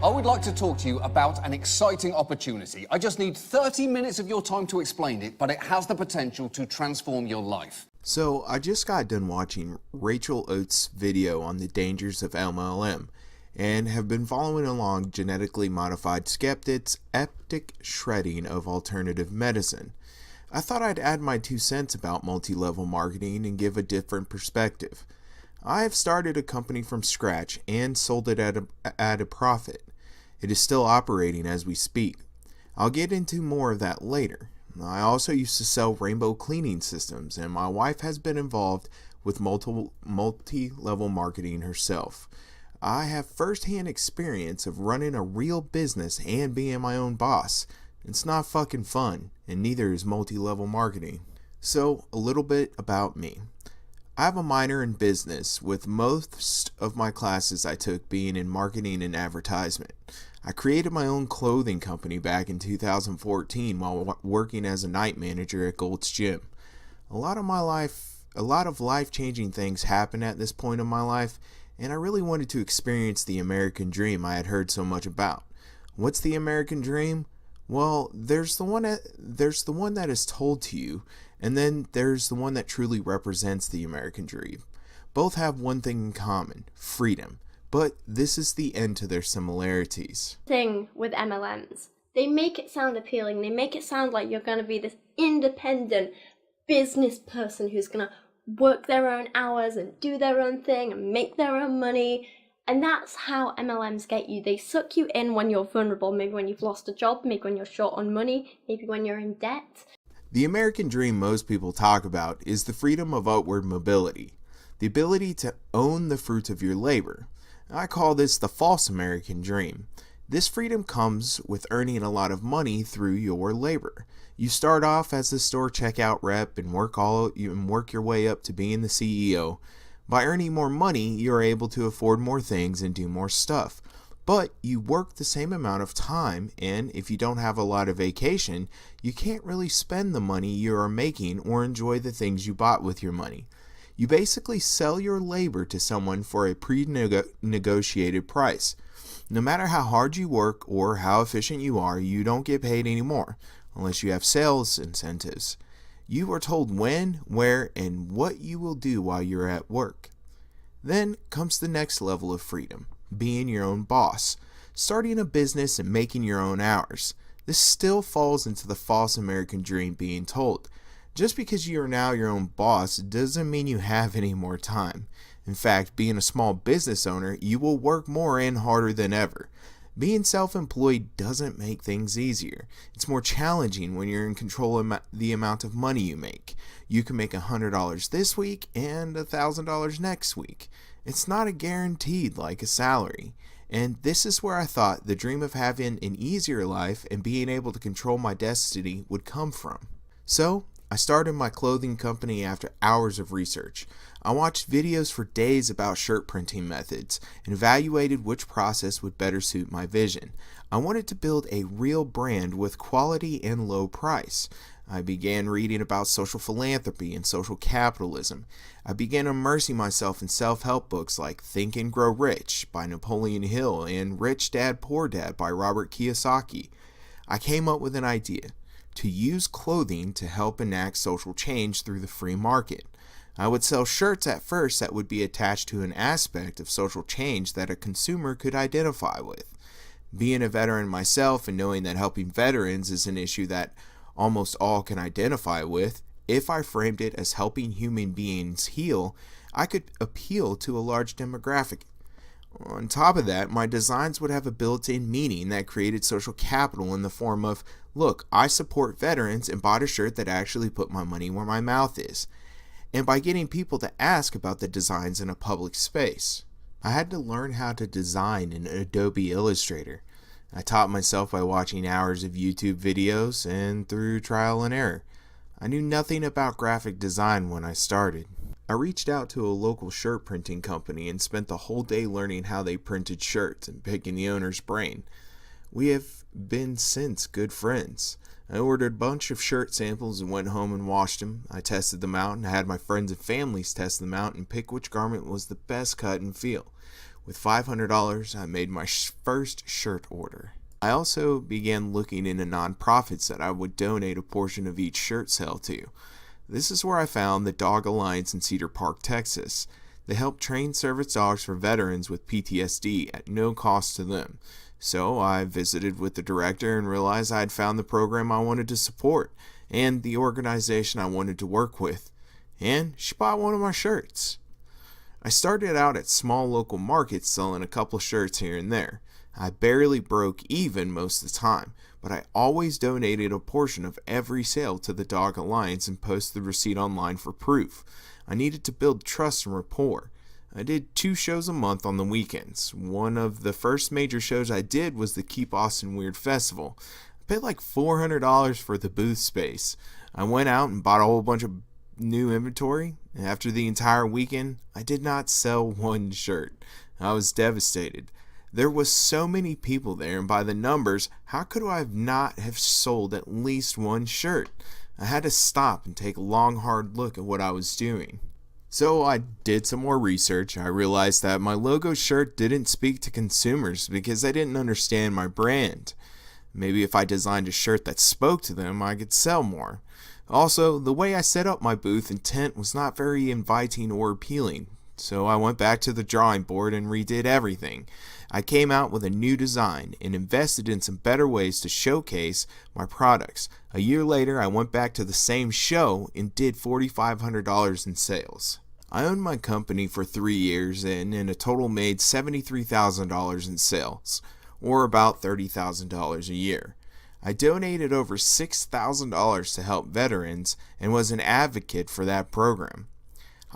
I would like to talk to you about an exciting opportunity. I just need 30 minutes of your time to explain it, but it has the potential to transform your life. So, I just got done watching Rachel Oates' video on the dangers of MLM and have been following along genetically modified skeptics' epic shredding of alternative medicine. I thought I'd add my 2 cents about multi-level marketing and give a different perspective. I have started a company from scratch and sold it at a profit. It is still operating as we speak. I'll get into more of that later. I also used to sell rainbow cleaning systems, and my wife has been involved with multi-level marketing herself. I have first-hand experience of running a real business and being my own boss. It's not fucking fun, and neither is multi-level marketing. So, a little bit about me. I have a minor in business, with most of my classes I took being in marketing and advertisement. I created my own clothing company back in 2014 while working as a night manager at Gold's Gym. A lot of life-changing things happened at this point in my life, and I really wanted to experience the American dream I had heard so much about. What's the American dream? Well, there's the one that is told to you, and then there's the one that truly represents the American dream. Both have one thing in common: freedom. But this is the end to their similarities. Thing with MLMs, they make it sound appealing. They make it sound like you're going to be this independent business person who's going to work their own hours and do their own thing and make their own money. And that's how MLMs get you. They suck you in when you're vulnerable, maybe when you've lost a job, maybe when you're short on money, maybe when you're in debt. The American dream most people talk about is the freedom of upward mobility, the ability to own the fruits of your labor. I call this the false American dream. This freedom comes with earning a lot of money through your labor. You start off as a store checkout rep and work your way up to being the CEO. By earning more money, you're able to afford more things and do more stuff. But you work the same amount of time, and if you don't have a lot of vacation, you can't really spend the money you are making or enjoy the things you bought with your money. You basically sell your labor to someone for a pre-negotiated price. No matter how hard you work or how efficient you are, you don't get paid anymore, unless you have sales incentives. You are told when, where, and what you will do while you're at work. Then comes the next level of freedom, being your own boss, starting a business and making your own hours. This still falls into the false American dream being told. Just because you are now your own boss doesn't mean you have any more time. In fact, being a small business owner, you will work more and harder than ever. Being self-employed doesn't make things easier. It's more challenging when you're in control of the amount of money you make. You can make $100 this week and $1,000 next week. It's not a guaranteed like a salary. And this is where I thought the dream of having an easier life and being able to control my destiny would come from. So, I started my clothing company after hours of research. I watched videos for days about shirt printing methods and evaluated which process would better suit my vision. I wanted to build a real brand with quality and low price. I began reading about social philanthropy and social capitalism. I began immersing myself in self-help books like Think and Grow Rich by Napoleon Hill and Rich Dad Poor Dad by Robert Kiyosaki. I came up with an idea: to use clothing to help enact social change through the free market. I would sell shirts at first that would be attached to an aspect of social change that a consumer could identify with. Being a veteran myself and knowing that helping veterans is an issue that almost all can identify with, if I framed it as helping human beings heal, I could appeal to a large demographic. On top of that, my designs would have a built-in meaning that created social capital in the form of, look, I support veterans and bought a shirt that actually put my money where my mouth is. And by getting people to ask about the designs in a public space. I had to learn how to design in Adobe Illustrator. I taught myself by watching hours of YouTube videos and through trial and error. I knew nothing about graphic design when I started. I reached out to a local shirt printing company and spent the whole day learning how they printed shirts and picking the owner's brain. We have been since good friends. I ordered a bunch of shirt samples and went home and washed them. I tested them out and had my friends and families test them out and pick which garment was the best cut and feel. With $500, I made my first shirt order. I also began looking into nonprofits that I would donate a portion of each shirt sale to. This is where I found the Dog Alliance in Cedar Park, Texas. They help train service dogs for veterans with PTSD at no cost to them. So I visited with the director and realized I had found the program I wanted to support and the organization I wanted to work with. And she bought one of my shirts. I started out at small local markets selling a couple shirts here and there. I barely broke even most of the time, but I always donated a portion of every sale to the Dog Alliance and posted the receipt online for proof. I needed to build trust and rapport. I did 2 shows a month on the weekends. One of the first major shows I did was the Keep Austin Weird Festival. I paid like $400 for the booth space. I went out and bought a whole bunch of new inventory. After the entire weekend, I did not sell one shirt. I was devastated. There was so many people there, and by the numbers, how could I not have sold at least one shirt? I had to stop and take a long, hard look at what I was doing. So I did some more research. I realized that my logo shirt didn't speak to consumers because they didn't understand my brand. Maybe if I designed a shirt that spoke to them, I could sell more. Also, the way I set up my booth and tent was not very inviting or appealing. So I went back to the drawing board and redid everything. I came out with a new design and invested in some better ways to showcase my products. A year later, I went back to the same show and did $4,500 in sales. I owned my company for 3 years and in a total made $73,000 in sales, or about $30,000 a year. I donated over $6,000 to help veterans and was an advocate for that program.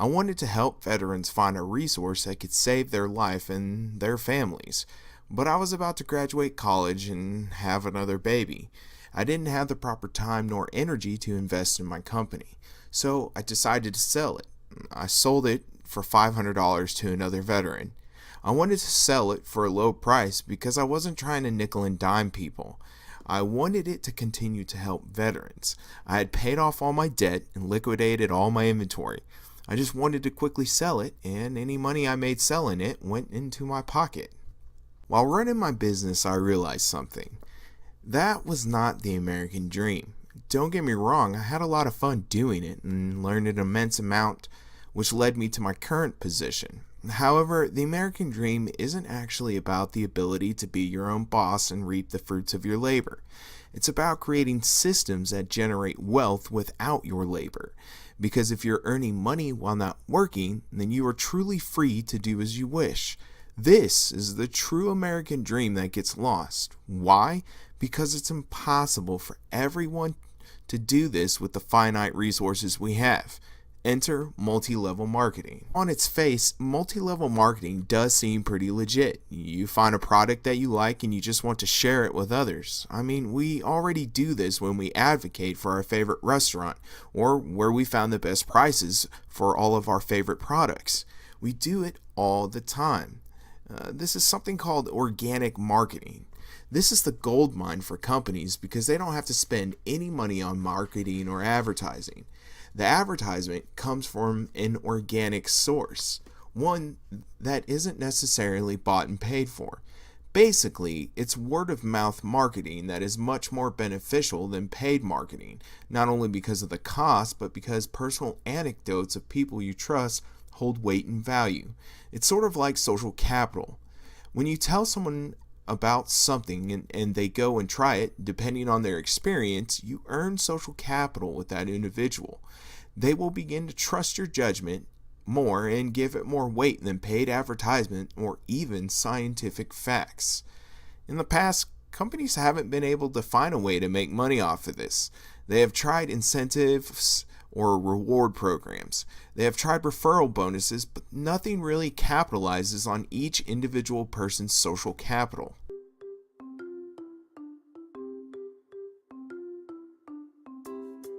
I wanted to help veterans find a resource that could save their life and their families, but I was about to graduate college and have another baby. I didn't have the proper time nor energy to invest in my company, so I decided to sell it. I sold it for $500 to another veteran. I wanted to sell it for a low price because I wasn't trying to nickel and dime people. I wanted it to continue to help veterans. I had paid off all my debt and liquidated all my inventory. I just wanted to quickly sell it, and any money I made selling it went into my pocket. While running my business, I realized something. That was not the American dream. Don't get me wrong, I had a lot of fun doing it and learned an immense amount, which led me to my current position. However, the American dream isn't actually about the ability to be your own boss and reap the fruits of your labor. It's about creating systems that generate wealth without your labor. Because if you're earning money while not working, then you are truly free to do as you wish. This is the true American dream that gets lost. Why? Because it's impossible for everyone to do this with the finite resources we have. Enter multi-level marketing. On its face, multi-level marketing does seem pretty legit. You find a product that you like and you just want to share it with others. I mean, we already do this when we advocate for our favorite restaurant or where we found the best prices for all of our favorite products. We do it all the time. This is something called organic marketing. This is the gold mine for companies because they don't have to spend any money on marketing or advertising. The advertisement comes from an organic source, one that isn't necessarily bought and paid for. Basically, it's word of mouth marketing that is much more beneficial than paid marketing, not only because of the cost, but because personal anecdotes of people you trust hold weight and value. It's sort of like social capital. When you tell someone about something and they go and try it, depending on their experience, you earn social capital with that individual. They will begin to trust your judgment more and give it more weight than paid advertisement or even scientific facts. In the past, companies haven't been able to find a way to make money off of this. They have tried incentives or reward programs. They have tried referral bonuses, but nothing really capitalizes on each individual person's social capital.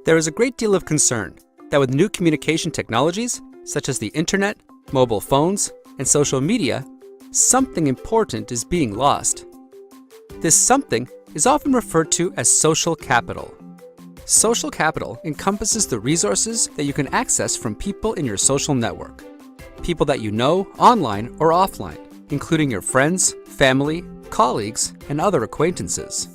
There is a great deal of concern that with new communication technologies, such as the internet, mobile phones, and social media, something important is being lost. This something is often referred to as social capital. Social capital encompasses the resources that you can access from people in your social network, people that you know online or offline. including your friends, family, colleagues, and other acquaintances.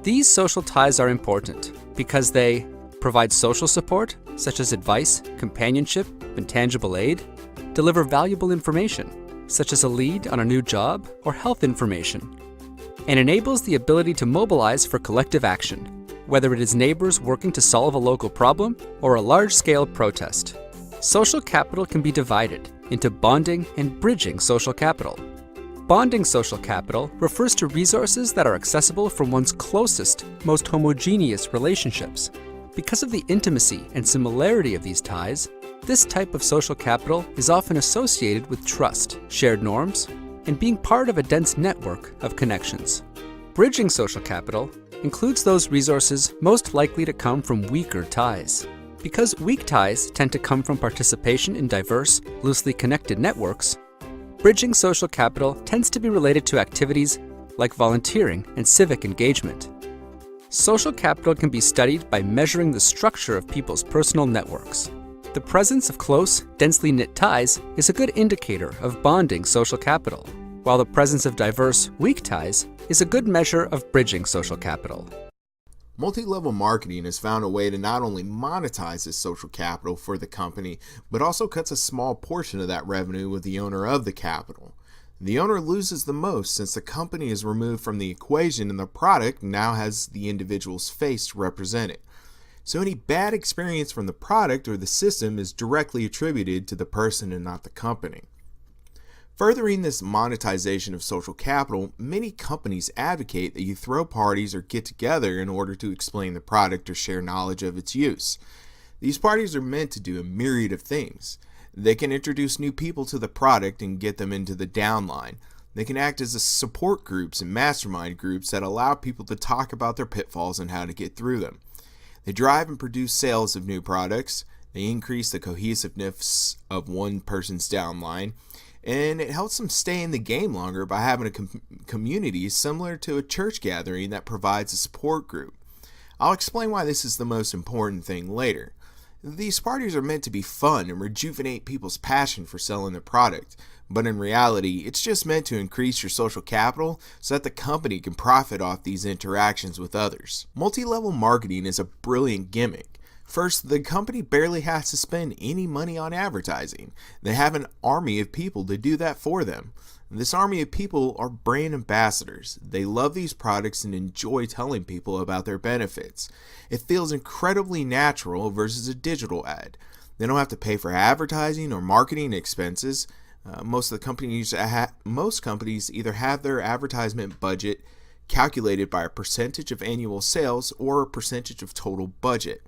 These social ties are important because they provide social support, such as advice, companionship, and tangible aid, deliver valuable information, such as a lead on a new job or health information, and enables the ability to mobilize for collective action, whether it is neighbors working to solve a local problem or a large-scale protest. Social capital can be divided into bonding and bridging social capital. Bonding social capital refers to resources that are accessible from one's closest, most homogeneous relationships. Because of the intimacy and similarity of these ties, this type of social capital is often associated with trust, shared norms, and being part of a dense network of connections. Bridging social capital includes those resources most likely to come from weaker ties. Because weak ties tend to come from participation in diverse, loosely connected networks, bridging social capital tends to be related to activities like volunteering and civic engagement. Social capital can be studied by measuring the structure of people's personal networks. The presence of close, densely knit ties is a good indicator of bonding social capital, while the presence of diverse, weak ties is a good measure of bridging social capital. Multi-level marketing has found a way to not only monetize this social capital for the company, but also cuts a small portion of that revenue with the owner of the capital. The owner loses the most since the company is removed from the equation and the product now has the individual's face to represent it. So any bad experience from the product or the system is directly attributed to the person and not the company. Furthering this monetization of social capital, many companies advocate that you throw parties or get together in order to explain the product or share knowledge of its use. These parties are meant to do a myriad of things. They can introduce new people to the product and get them into the downline. They can act as support groups and mastermind groups that allow people to talk about their pitfalls and how to get through them. They drive and produce sales of new products. They increase the cohesiveness of one person's downline. And it helps them stay in the game longer by having a community similar to a church gathering that provides a support group. I'll explain why this is the most important thing later. These parties are meant to be fun and rejuvenate people's passion for selling their product, but in reality, it's just meant to increase your social capital so that the company can profit off these interactions with others. Multi-level marketing is a brilliant gimmick. First, the company barely has to spend any money on advertising. They have an army of people to do that for them. This army of people are brand ambassadors. They love these products and enjoy telling people about their benefits. It feels incredibly natural versus a digital ad. They don't have to pay for advertising or marketing expenses. Most companies either have their advertisement budget calculated by a percentage of annual sales or a percentage of total budget.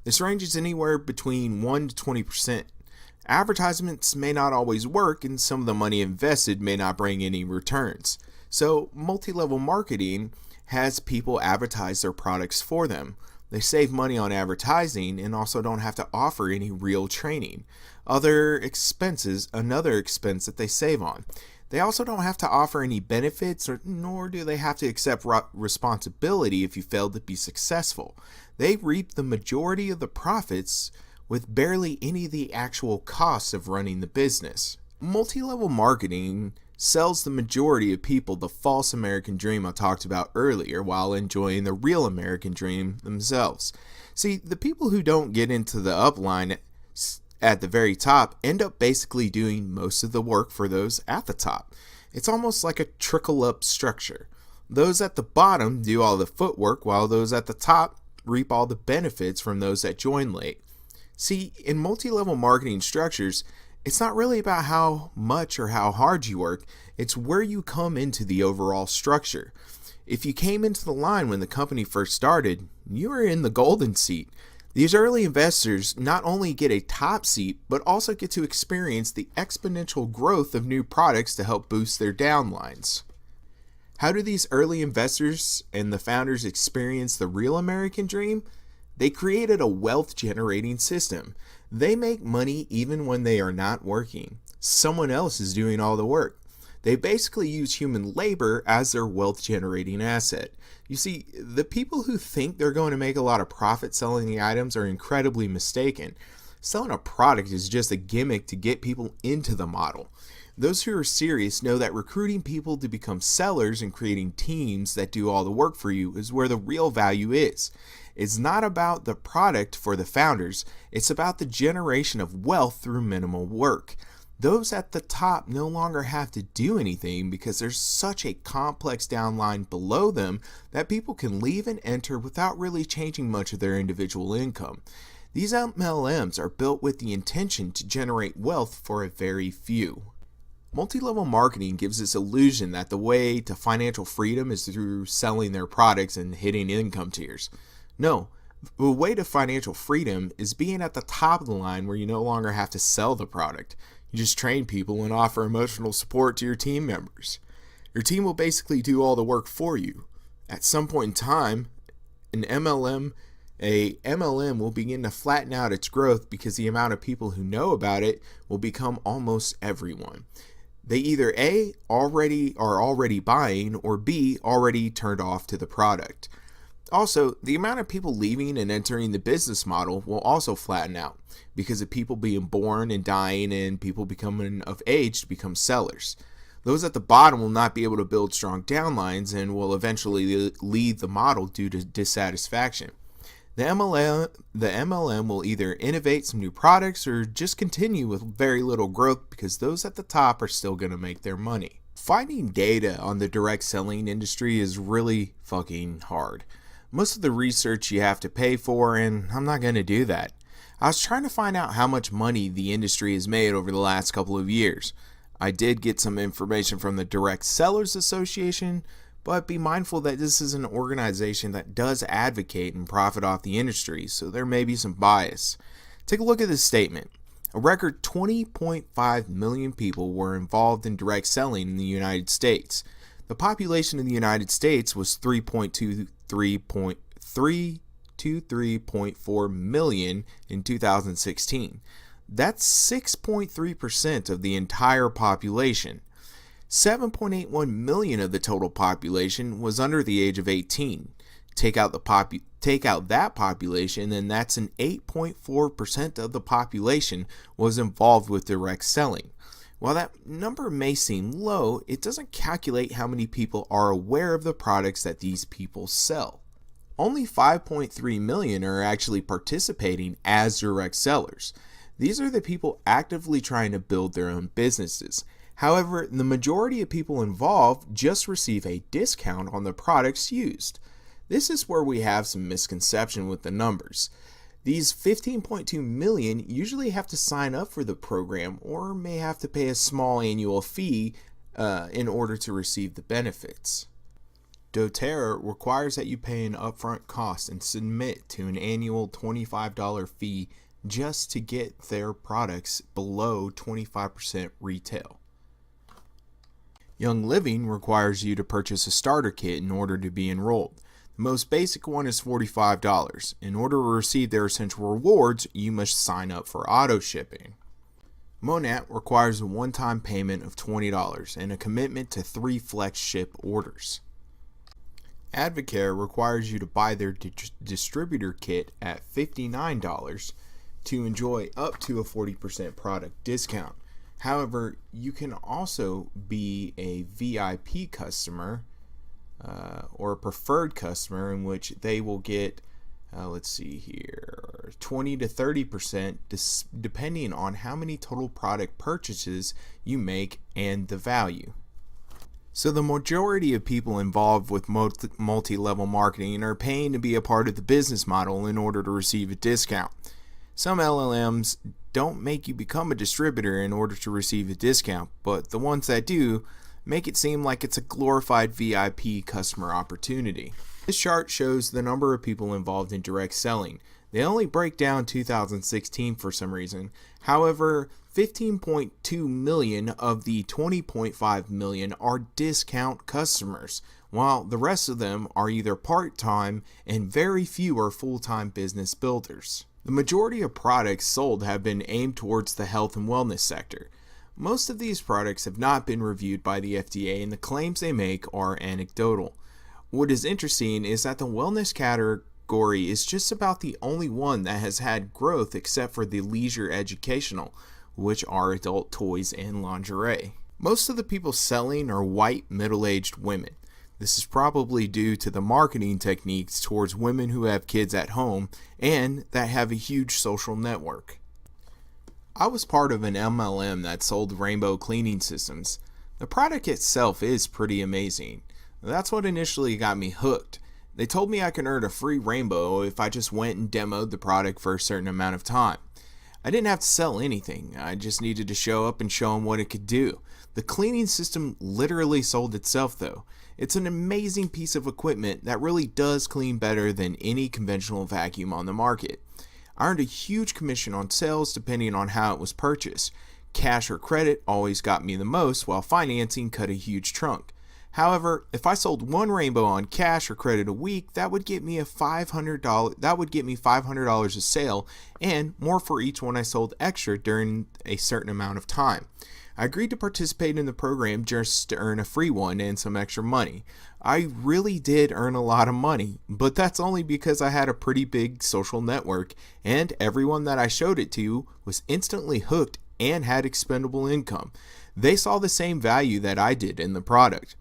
This ranges anywhere between 1 to 20%. Advertisements may not always work, and some of the money invested may not bring any returns. So, multi-level marketing has people advertise their products for them. They save money on advertising and also don't have to offer any real training. Another expense that they save on. They also don't have to offer any benefits, nor do they have to accept responsibility if you fail to be successful. They reap the majority of the profits with barely any of the actual costs of running the business. Multi-level marketing sells the majority of people the false American dream I talked about earlier while enjoying the real American dream themselves. See, the people who don't get into the upline at the very top end up basically doing most of the work for those at the top. It's almost like a trickle-up structure. Those at the bottom do all the footwork while those at the top reap all the benefits from those that join late. See, in multi-level marketing structures, it's not really about how much or how hard you work, it's where you come into the overall structure. If you came into the line when the company first started, you were in the golden seat. These early investors not only get a top seat, but also get to experience the exponential growth of new products to help boost their downlines. How do these early investors and the founders experience the real American dream? They created a wealth-generating system. They make money even when they are not working. Someone else is doing all the work. They basically use human labor as their wealth-generating asset. You see, the people who think they're going to make a lot of profit selling the items are incredibly mistaken. Selling a product is just a gimmick to get people into the model. Those who are serious know that recruiting people to become sellers and creating teams that do all the work for you is where the real value is. It's not about the product for the founders, it's about the generation of wealth through minimal work. Those at the top no longer have to do anything because there's such a complex downline below them that people can leave and enter without really changing much of their individual income. These MLMs are built with the intention to generate wealth for a very few. Multi-level marketing gives this illusion that the way to financial freedom is through selling their products and hitting income tiers. No, the way to financial freedom is being at the top of the line where you no longer have to sell the product. You just train people and offer emotional support to your team members. Your team will basically do all the work for you. At some point in time, a MLM will begin to flatten out its growth because the amount of people who know about it will become almost everyone. They either A, are already buying, or B, already turned off to the product. Also, the amount of people leaving and entering the business model will also flatten out because of people being born and dying and people becoming of age to become sellers. Those at the bottom will not be able to build strong downlines and will eventually leave the model due to dissatisfaction. The MLM will either innovate some new products or just continue with very little growth because those at the top are still going to make their money. Finding data on the direct selling industry is really fucking hard. Most of the research you have to pay for, and I'm not going to do that. I was trying to find out how much money the industry has made over the last couple of years. I did get some information from the Direct Sellers Association, but be mindful that this is an organization that does advocate and profit off the industry, so there may be some bias. Take a look at this statement. A record 20.5 million people were involved in direct selling in the United States. The population in the United States was 323.4 million in 2016. That's 6.3% of the entire population. 7.81 million of the total population was under the age of 18. Take out that population, and that's an 8.4% of the population was involved with direct selling. While that number may seem low, it doesn't calculate how many people are aware of the products that these people sell. Only 5.3 million are actually participating as direct sellers. These are the people actively trying to build their own businesses. However, the majority of people involved just receive a discount on the products used. This is where we have some misconception with the numbers. These 15.2 million usually have to sign up for the program or may have to pay a small annual fee in order to receive the benefits. doTERRA requires that you pay an upfront cost and submit to an annual $25 fee just to get their products below 25% retail. Young Living requires you to purchase a starter kit in order to be enrolled. The most basic one is $45. In order to receive their essential rewards, you must sign up for auto shipping. Monat requires a one-time payment of $20 and a commitment to 3 flex ship orders. Advocare requires you to buy their distributor kit at $59 to enjoy up to a 40% product discount. However, you can also be a VIP customer or a preferred customer in which they will get, 20 to 30% depending on how many total product purchases you make and the value. So the majority of people involved with multi-level marketing are paying to be a part of the business model in order to receive a discount. Some LLMs don't make you become a distributor in order to receive a discount, but the ones that do make it seem like it's a glorified VIP customer opportunity. This chart shows the number of people involved in direct selling. They only break down 2016 for some reason. However, 15.2 million of the 20.5 million are discount customers, while the rest of them are either part-time and very few are full-time business builders. The majority of products sold have been aimed towards the health and wellness sector. Most of these products have not been reviewed by the FDA and the claims they make are anecdotal. What is interesting is that the wellness category is just about the only one that has had growth except for the leisure educational, which are adult toys and lingerie. Most of the people selling are white middle-aged women. This is probably due to the marketing techniques towards women who have kids at home and that have a huge social network. I was part of an MLM that sold rainbow cleaning systems. The product itself is pretty amazing. That's what initially got me hooked. They told me I could earn a free rainbow if I just went and demoed the product for a certain amount of time. I didn't have to sell anything, I just needed to show up and show them what it could do. The cleaning system literally sold itself though. It's an amazing piece of equipment that really does clean better than any conventional vacuum on the market. I earned a huge commission on sales depending on how it was purchased. Cash or credit always got me the most, while financing cut a huge chunk. However, if I sold one rainbow on cash or credit a week, that would get me $500 a sale and more for each one I sold extra during a certain amount of time. I agreed to participate in the program just to earn a free one and some extra money. I really did earn a lot of money, but that's only because I had a pretty big social network and everyone that I showed it to was instantly hooked and had expendable income. They saw the same value that I did in the product.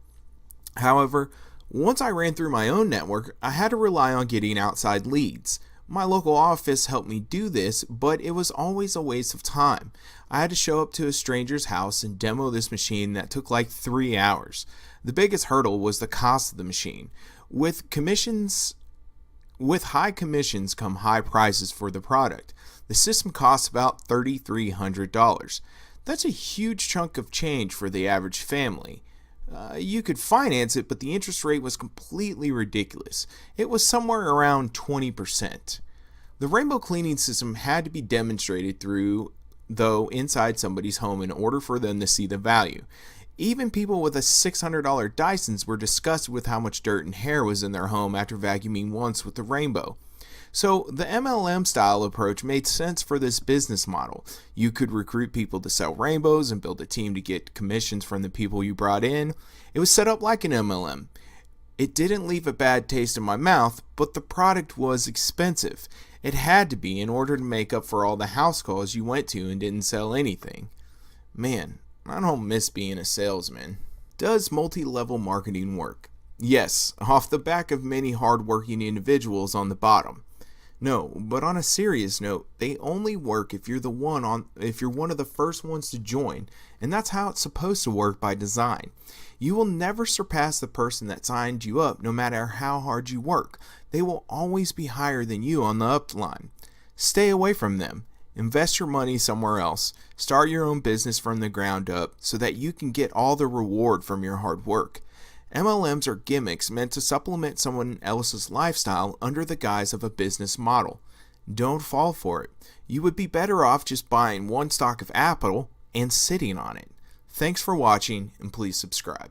However, once I ran through my own network, I had to rely on getting outside leads. My local office helped me do this, but it was always a waste of time. I had to show up to a stranger's house and demo this machine that took like 3 hours. The biggest hurdle was the cost of the machine. With high commissions come high prices for the product. The system costs about $3,300. That's a huge chunk of change for the average family. You could finance it, but the interest rate was completely ridiculous. It was somewhere around 20%. The rainbow cleaning system had to be demonstrated though inside somebody's home in order for them to see the value. Even people with a $600 Dysons were disgusted with how much dirt and hair was in their home after vacuuming once with the rainbow. So the MLM style approach made sense for this business model. You could recruit people to sell rainbows and build a team to get commissions from the people you brought in. It was set up like an MLM. It didn't leave a bad taste in my mouth, but the product was expensive. It had to be in order to make up for all the house calls you went to and didn't sell anything. Man, I don't miss being a salesman. Does multi-level marketing work? Yes, off the back of many hard-working individuals on the bottom. No, but on a serious note, they only work if you're one of the first ones to join, and that's how it's supposed to work by design. You will never surpass the person that signed you up no matter how hard you work. They will always be higher than you on the upline. Stay away from them. Invest your money somewhere else. Start your own business from the ground up so that you can get all the reward from your hard work. MLMs are gimmicks meant to supplement someone else's lifestyle under the guise of a business model. Don't fall for it. You would be better off just buying one stock of Apple and sitting on it. Thanks for watching, and please subscribe.